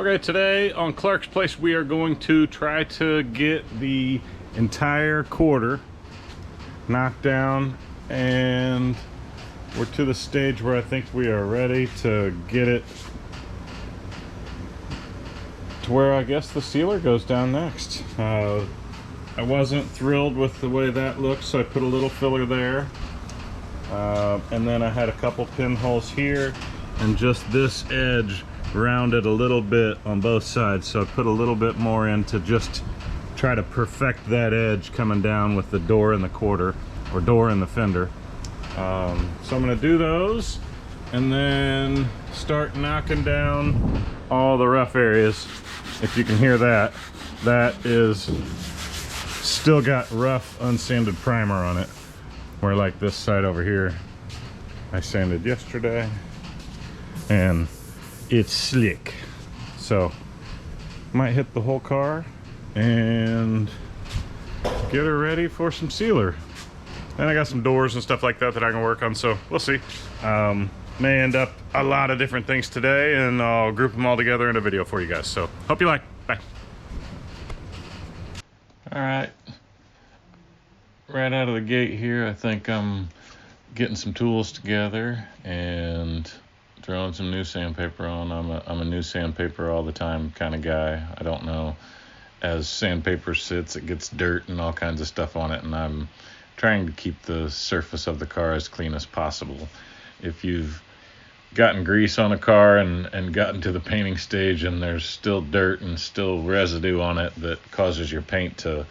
Okay, today on Clark's Place we are going to try to get the entire quarter knocked down, and we're to the stage where I think we are ready to get it to where I guess the sealer goes down next. I wasn't thrilled with the way that looked, so I put a little filler there. And then I had a couple pinholes here and just this edge rounded a little bit on both sides, so I put a little bit more in to just try to perfect that edge coming down with the door and the quarter, or door and the fender. So I'm going to do those and then start knocking down all the rough areas. If you can hear that, that is still got rough unsanded primer on it, where like this side over here I sanded yesterday and it's slick. So might hit the whole car and get her ready for some sealer. And I got some doors and stuff like that that I can work on, so we'll see. May end up a lot of different things today, and I'll group them all together in a video for you guys. So hope you like. Bye. All right, right out of the gate here, I think I'm getting some tools together and throwing some new sandpaper on. I'm a new sandpaper all the time kind of guy. I don't know, as sandpaper sits, it gets dirt and all kinds of stuff on it, and I'm trying to keep the surface of the car as clean as possible. If you've gotten grease on a car and gotten to the painting stage and there's still dirt and still residue on it that causes your paint to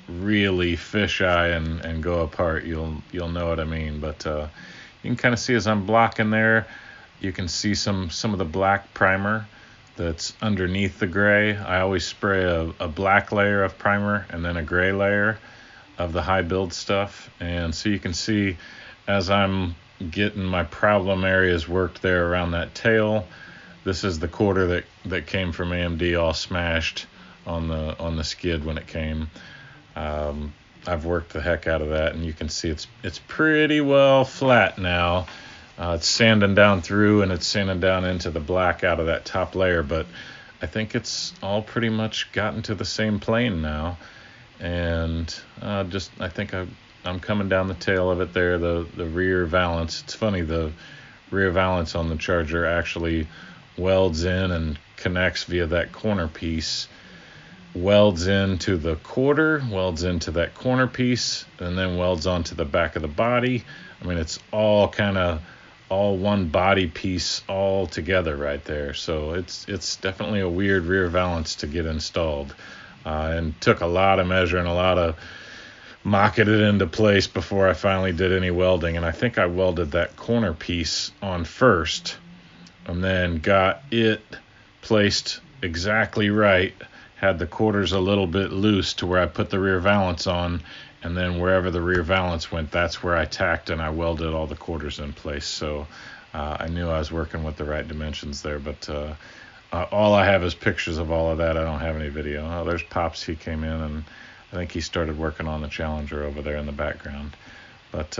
really fisheye and go apart, you'll know what I mean. But you can kind of see as I'm blocking there, you can see some of the black primer that's underneath the gray. I always spray a black layer of primer and then a gray layer of the high build stuff. And so you can see as I'm getting my problem areas worked there around that tail, this is the quarter that came from AMD all smashed on the skid when it came. I've worked the heck out of that, and you can see it's pretty well flat now. It's sanding down through, and it's sanding down into the black out of that top layer, but I think it's all pretty much gotten to the same plane now. And I think I'm coming down the tail of it there, the rear valance. It's funny, the rear valance on the Charger actually welds in and connects via that corner piece, welds into the quarter, welds into that corner piece, and then welds onto the back of the body. I mean, it's all kind of all one body piece all together right there. So it's definitely a weird rear valance to get installed, and took a lot of measuring, a lot of mocking it into place before I finally did any welding. And I think I welded that corner piece on first and then got it placed exactly right, had the quarters a little bit loose to where I put the rear valance on, and then wherever the rear valance went, that's where I tacked and I welded all the quarters in place. So I knew I was working with the right dimensions there, but all I have is pictures of all of that. I don't have any video. Oh, there's Pops. He came in, and I think he started working on the Challenger over there in the background. But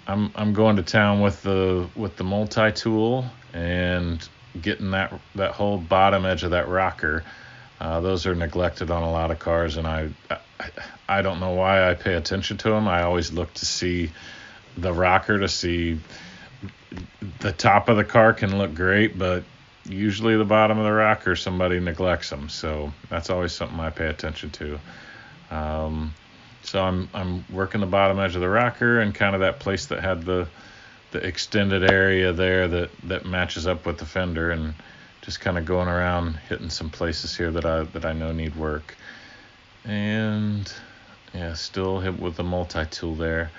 I'm going to town with the multi-tool and getting that whole bottom edge of that rocker. Those are neglected on a lot of cars, and I don't know why I pay attention to them. I always look to see the rocker, to see the top of the car can look great, but usually the bottom of the rocker, somebody neglects them. So that's always something I pay attention to. So I'm working the bottom edge of the rocker and kind of that place that had the extended area there that matches up with the fender, and just kind of going around hitting some places here that I know need work. And yeah, still hit with the multi-tool there.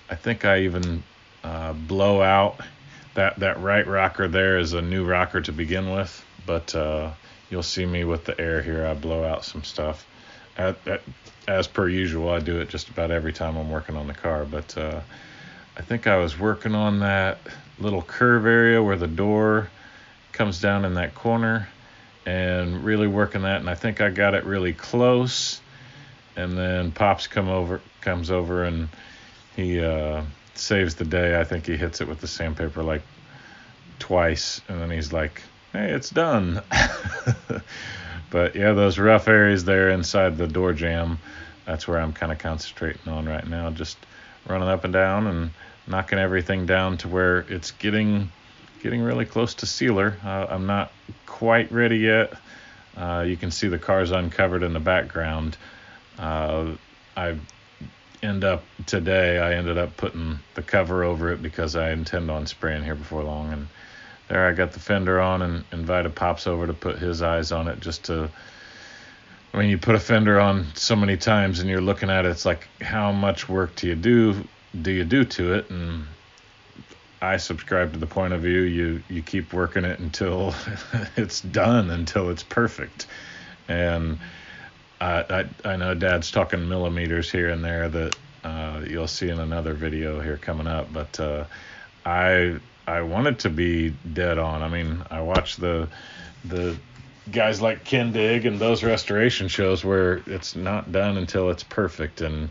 I think I even blow out that right rocker there is a new rocker to begin with, but you'll see me with the air here, I blow out some stuff. As per usual, I do it just about every time I'm working on the car, but I think I was working on that little curve area where the door comes down in that corner, and really working that, and I think I got it really close. And then Pops comes over and he saves the day. I think he hits it with the sandpaper like twice, and then he's like, hey, it's done. But yeah, those rough areas there inside the door jamb, that's where I'm kind of concentrating on right now. Just running up and down and knocking everything down to where it's getting really close to sealer. I'm not quite ready yet. You can see the cars uncovered in the background. I ended up putting the cover over it because I intend on spraying here before long. And there I got the fender on and invited Pops over to put his eyes on it just to, when you put a fender on so many times and you're looking at it, it's like, how much work do you do to it? And I subscribe to the point of view, you keep working it until it's done, until it's perfect. And I know Dad's talking millimeters here and there that you'll see in another video here coming up, but I want it to be dead on. I mean, I watch the guys like Ken Dig and those restoration shows where it's not done until it's perfect, and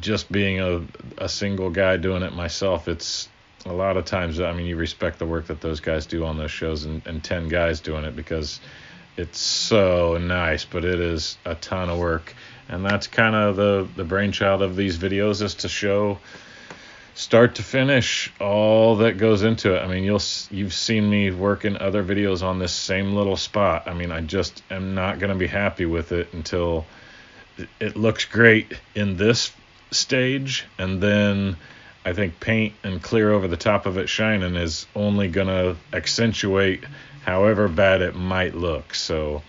just being a single guy doing it myself, it's a lot of times, I mean, you respect the work that those guys do on those shows, and 10 guys doing it, because it's so nice, but it is a ton of work. And that's kind of the brainchild of these videos, is to show start to finish all that goes into it. I mean, you've seen me work in other videos on this same little spot. I mean, I just am not going to be happy with it until it looks great in this stage, and then I think paint and clear over the top of it shining is only going to accentuate however bad it might look. So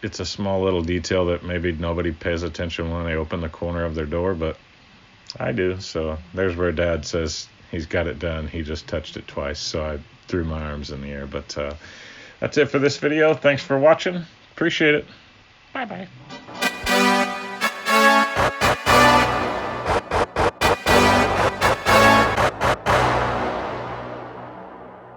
it's a small little detail that maybe nobody pays attention when they open the corner of their door, but I do. So there's where Dad says he's got it done. He just touched it twice, so I threw my arms in the air. But that's it for this video. Thanks for watching. Appreciate it. Bye-bye.